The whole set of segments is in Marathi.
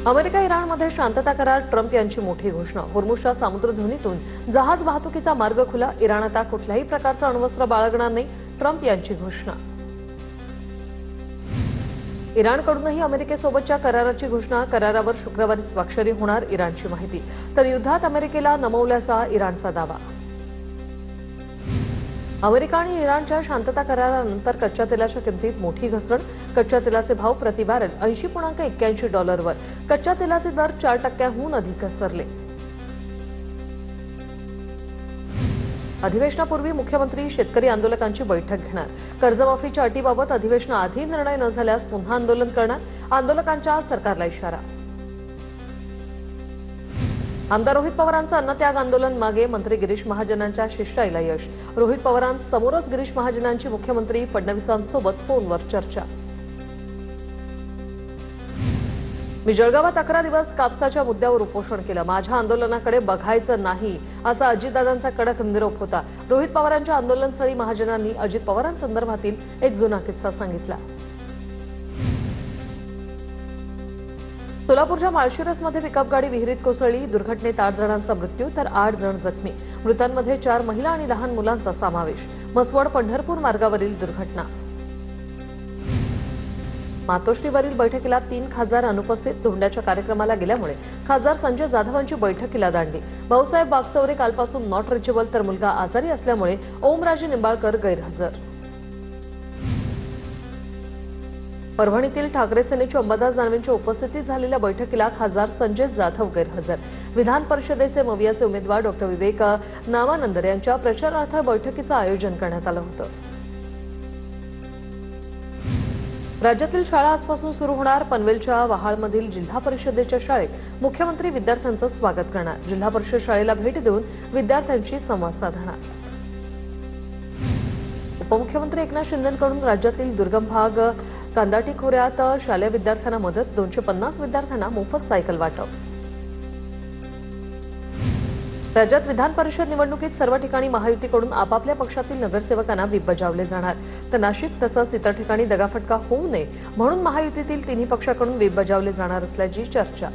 अमेरिका इराणमध्ये शांतता करार, ट्रम्प यांची मोठी घोषणा. होर्मुझच्या सामुद्रधुनीतून जहाज वाहतुकीचा मार्ग खुला. इराण आता कुठल्याही प्रकारचं अण्वस्त्र बाळगणार नाही, ट्रम्प यांची घोषणा. इराणकडूनही अमेरिकेसोबतच्या कराराची घोषणा. करारावर शुक्रवारी स्वाक्षरी होणार, इराणची माहिती. तर युद्धात अमेरिकेला नमवल्याचा इराणचा दावा. अमेरिका आणि इराणच्या शांतता करारानंतर कच्च्या तेलाच्या किमतीत मोठी घसरण. कच्च्या तेलाचे भाव प्रति बॅरल $80.81 कच्च्या तेलाचे दर 4%हून अधिक घसरले. अधिवेशनापूर्वी मुख्यमंत्री शेतकरी आंदोलकांची बैठक घेणार. कर्जमाफीच्या अटीबाबत अधिवेशनाआधी निर्णय न झाल्यास पुन्हा आंदोलन करणार. आंदोलकांच्या सरकारला इशारा. आमदार रोहित पवारांचं अन्नत्याग आंदोलन मागे, मंत्री गिरीश महाजनांच्या शिष्टाईला यश. रोहित पवारांसमोरच गिरीश महाजनांची मुख्यमंत्री फडणवीसांसोबत फोनवर चर्चा. मी जळगावात 11 दिवस कापसाच्या मुद्द्यावर उपोषण केलं. माझ्या आंदोलनाकडे बघायचं नाही, असा अजितदादांचा कडक निरोप होता. रोहित पवारांच्या आंदोलनस्थळी महाजनांनी अजित पवारांसंदर्भातील एक जुना किस्सा सांगितला. सोलापूरच्या माळशिरसमध्ये पिकअप गाडी विहिरीत कोसळली. दुर्घटनेत 8 जणांचा मृत्यू तर 8 जण जखमी. मृतांमध्ये 4 महिला आणि लहान मुलांचा समावेश. म्हसवड पंढरपूर मार्गावरील दुर्घटना. मातोश्रीवरील बैठकीला 3 खासदार अनुपस्थित. धोंड्याच्या कार्यक्रमाला गेल्यामुळे खासदार संजय जाधवांची बैठकीला दांडी. भाऊसाहेब बागचौरे कालपासून नॉट रिचेबल, तर मुलगा आजारी असल्यामुळे ओमराजे निंबाळकर गैरहजर. परभणीतील ठाकरे सेनेच्या अंबादास दानवेंच्या उपस्थितीत झालेल्या बैठकीला खासदार संजय जाधव गैरहजर. विधान परिषदेचे मवियाचे उमेदवार डॉ. विवेक नामानंदर यांच्या प्रचारार्थ बैठकीचं आयोजन करण्यात आलं होतं. राज्यातील शाळा आजपासून सुरू होणार. पनवेलच्या वहाळमधील जिल्हा परिषदेच्या शाळेत मुख्यमंत्री विद्यार्थ्यांचं स्वागत करणार. जिल्हा परिषद शाळेला भेट देऊन विद्यार्थ्यांशी संवाद साधणार. उपमुख्यमंत्री एकनाथ शिंदेंकडून राज्यातील दुर्गम भाग कांदाटी खोऱ्यात शालेय विद्यार्थ्यांना मदत. 250 विद्यार्थ्यांना मोफत सायकल वाटप. राज्यात विधान परिषद निवडणुकीत सर्व ठिकाणी महायुतीकडून आपापल्या पक्षातील नगरसेवकांना व्हीप बजावले जाणार. तर नाशिक तसंच इतर ठिकाणी दगाफटका होऊ नये म्हणून महायुतीतील तिन्ही पक्षाकडून व्हीप बजावले जाणार असल्याची चर्चा.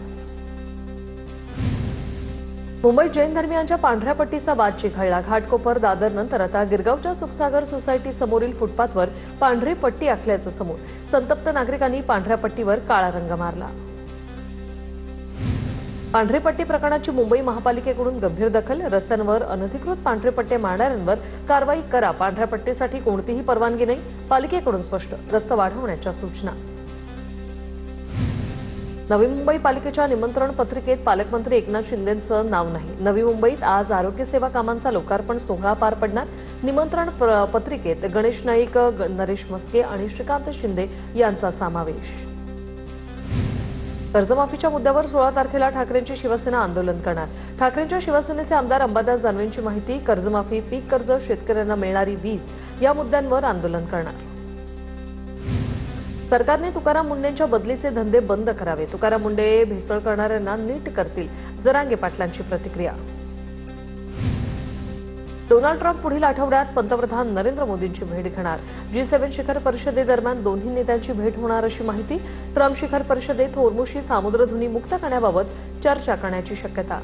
मुंबईत जैन धर्मियांच्या पांढऱ्या पट्टीचा वाद चिघळला. घाटकोपर दादर नंतर आता गिरगावच्या सुखसागर सोसायटी समोरील फुटपाथवर पांढरी पट्टी आखल्याचं समोर. संतप्त नागरिकांनी पांढऱ्या पट्टीवर काळा रंग मारला. पांढरी पट्टी प्रकरणाची मुंबई महापालिकेकडून गंभीर दखल. रस्त्यांवर अनधिकृत पांढरे पट्टे मारणाऱ्यांवर कारवाई करा. पांढऱ्या पट्टीसाठी कोणतीही परवानगी नाही, पालिकेकडून स्पष्ट. गस्त वाढवण्याच्या सूचना. नवी मुंबई पालिकेच्या निमंत्रण पत्रिकेत पालकमंत्री एकनाथ शिंदेंचं नाव नाही. नवी मुंबईत आज आरोग्य सेवा कामांचा लोकार्पण सोहळा पार पडणार. निमंत्रण पत्रिकेत गणेश नाईक, नरेश मस्के आणि श्रीकांत शिंदे यांचा समावेश. कर्जमाफीच्या मुद्द्यावर 16 तारखेला ठाकरेंची शिवसेना आंदोलन करणार. ठाकरेंच्या शिवसेनेचे आमदार अंबादास दानवेंची माहिती. कर्जमाफी, पीक कर्ज, शेतकऱ्यांना मिळणारी वीज या मुद्द्यांवर आंदोलन करणार. सरकारने तुकाराम मुंडेंच्या बदलीचे धंदे बंद करावे. तुकाराम मुंडे भेसळ करणाऱ्यांना नीट करतील, जरांगे पाटलांची प्रतिक्रिया. डोनाल्ड ट्रम्प पुढील आठवड्यात पंतप्रधान नरेंद्र मोदींची भेट घेणार. G7 शिखर परिषदेदरम्यान दोन्ही नेत्यांची भेट होणार अशी माहिती. ट्रम्प शिखर परिषदेत होर्मुझची सामुद्रधुनी मुक्त करण्याबाबत चर्चा करण्याची शक्यता.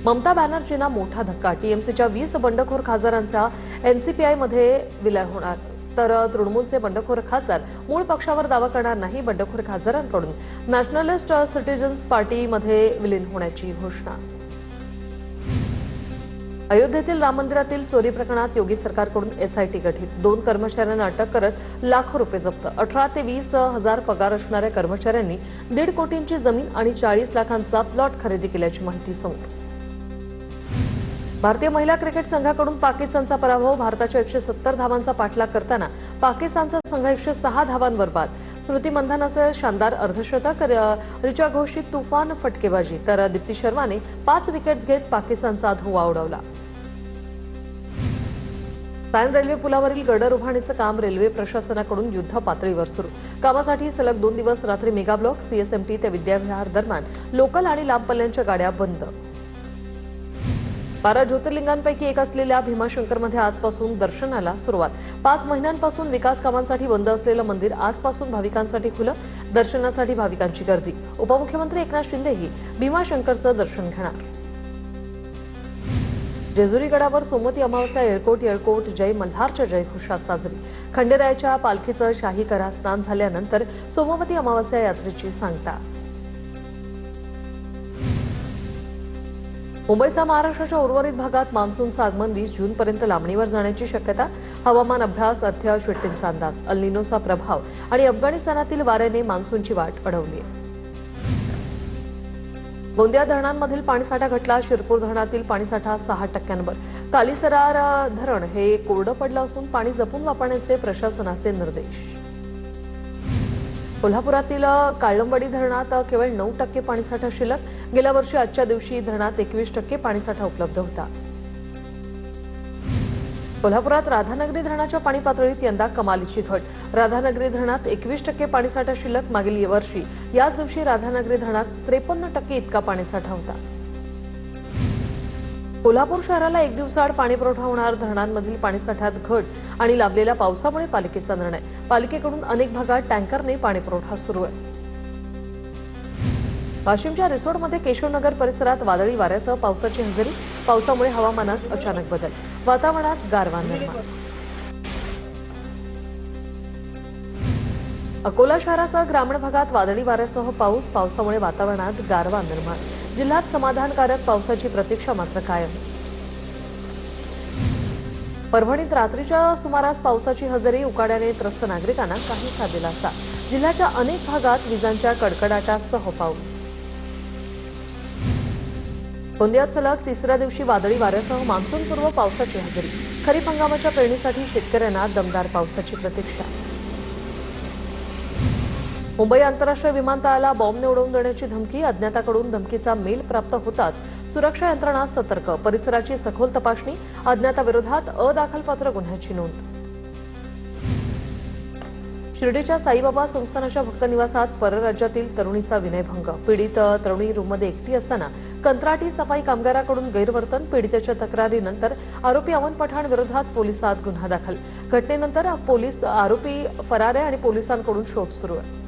ममता बॅनर्जींना मोठा धक्का. टीएमसीच्या 20 बंडखोर खासदारांचा एनसीपीआयमध्ये विलय होणार. तर तृणमूलचे बंडखोर खासदार मूळ पक्षावर दावा करणार नाही. बंडखोर खासदारांकडून नॅशनलिस्ट सिटीजन्स पार्टीमध्ये विलीन होण्याची घोषणा. अयोध्येतील राम मंदिरातील चोरी प्रकरणात योगी सरकारकडून एसआयटी गठीत. 2 कर्मचाऱ्यांना अटक करत लाखो रुपये जप्त. 18 ते 20 हजार पगार असणाऱ्या कर्मचाऱ्यांनी 1.5 कोटींची जमीन आणि 40 लाखांचा प्लॉट खरेदी केल्याची माहिती समोर. भारतीय महिला क्रिकेट संघाकडून पाकिस्तानचा पराभव. भारताच्या 170 धावांचा पाठलाग करताना पाकिस्तानचा संघ 106 धावांवर बाद. स्मृती मंधानाचं शानदार अर्धशतक. रिचा घोषची तुफान फटकेबाजी. तर दीप्ती शर्माने 5 विकेट्स घेत पाकिस्तानचा धुव्वा उडवला. सायन रेल्वे पुलावरील गर्डर उभारणीचं काम रेल्वे प्रशासनाकडून युद्ध पातळीवर सुरू. कामासाठी सलग 2 दिवस रात्री मेगा ब्लॉक. सीएसएमटी ते विद्याविहार दरम्यान लोकल आणि लांब पल्ल्यांच्या गाड्या बंद. 12 ज्योतिर्लिंगांपैकी एक असलेल्या भीमाशंकरमध्ये आजपासून दर्शनाला सुरुवात. 5 महिन्यांपासून विकास कामांसाठी बंद असलेलं मंदिर आजपासून भाविकांसाठी खुलं. दर्शनासाठी भाविकांची गर्दी. उपमुख्यमंत्री एकनाथ शिंदेही भीमाशंकरचं दर्शन घेणार. जेजुरी गडावर सोमवती अमावस्या येळकोट येळकोट जय मल्हारच्या जयघोषात साजरी. खंडेरायाच्या पालखीचं शाही करा स्नान झाल्यानंतर सोमवती अमावस्या यात्रेची सांगता. मुंबईसह महाराष्ट्राच्या उर्वरित भागात मान्सूनचं आगमन 20 जूनपर्यंत लांबणीवर जाण्याची शक्यता. हवामान अभ्यास अर्थ श्वेटिंगचा अंदाज. अल निनोचा प्रभाव आणि अफगाणिस्तानातील वाऱ्याने मान्सूनची वाट अडवली. गोंदिया धरणांमधील पाणीसाठा घटला. शिरपूर धरणातील पाणीसाठा 6%वर. कालीसरार धरण हे कोरडं पडलं असून पाणी जपून वापरण्याचे प्रशासनाचे निर्देश. कोल्हापुरातील काळंबडी धरणात केवळ 9% पाणीसाठा शिल्लक. गेल्या वर्षी आजच्या दिवशी धरणात 21% पाणीसाठा उपलब्ध होता. कोल्हापुरात राधानगरी धरणाच्या पाणी पातळीत यंदा कमालीची घट. राधानगरी धरणात 21% पाणीसाठा शिल्लक. मागील वर्षी याच दिवशी राधानगरी धरणात 53% इतका पाणीसाठा होता. कोल्हापूर शहराला एक दिवसाआड पाणी पुरवठा होणार. धरणांमधील पाणीसाठ्यात घट आणि लाभलेल्या पावसामुळे पालिकेचा निर्णय. पालिकेकडून अनेक भागात टँकरने पाणी पुरवठा सुरू आहे. वाशिमच्या रिसोडमध्ये केशवनगर परिसरात वादळी वाऱ्यासह पावसाची हजेरी. पावसामुळे हवामानात अचानक बदल. वातावरणात गारवा निर्माण. अकोला शहरासह ग्रामीण भागात वादळी वाऱ्यासह पावसामुळे वातावरणात गारवा निर्माण. जिल्ह्यात समाधानकारक पावसाची प्रतीक्षा मात्र कायम. परभणीत रात्रीच्या सुमारास पावसाची हजेरी. उकाड्याने त्रस्त नागरिकांना काहीसा दिलासा. जिल्ह्याच्या अनेक भागात विजांच्या कडकडाटासह पाऊस. गोंदियात सलग तिसऱ्या दिवशी वादळी वाऱ्यासह मान्सूनपूर्व पावसाची हजेरी. खरीप हंगामाच्या पेरणीसाठी शेतकऱ्यांना दमदार पावसाची प्रतीक्षा. मुंबई आंतरराष्ट्रीय विमानतळाला बॉम्बने उडवून देण्याची धमकी. अज्ञाताकडून धमकीचा मेल प्राप्त होताच सुरक्षा यंत्रणा सतर्क. परिसराची सखोल तपासणी. अज्ञाताविरोधात अदाखलपात्र गुन्ह्याची नोंद. शिर्डीच्या साईबाबा संस्थानाच्या भक्तनिवासात परराज्यातील तरुणीचा विनयभंग. पीडित तरुणी रूममध्ये एकटी असताना कंत्राटी सफाई कामगाराकडून गैरवर्तन. पीडितेच्या तक्रारीनंतर आरोपी अमन पठाण विरोधात पोलिसात गुन्हा दाखल. घटनेनंतर आरोपी फरार आहे आणि पोलिसांकडून शोध सुरू आहे.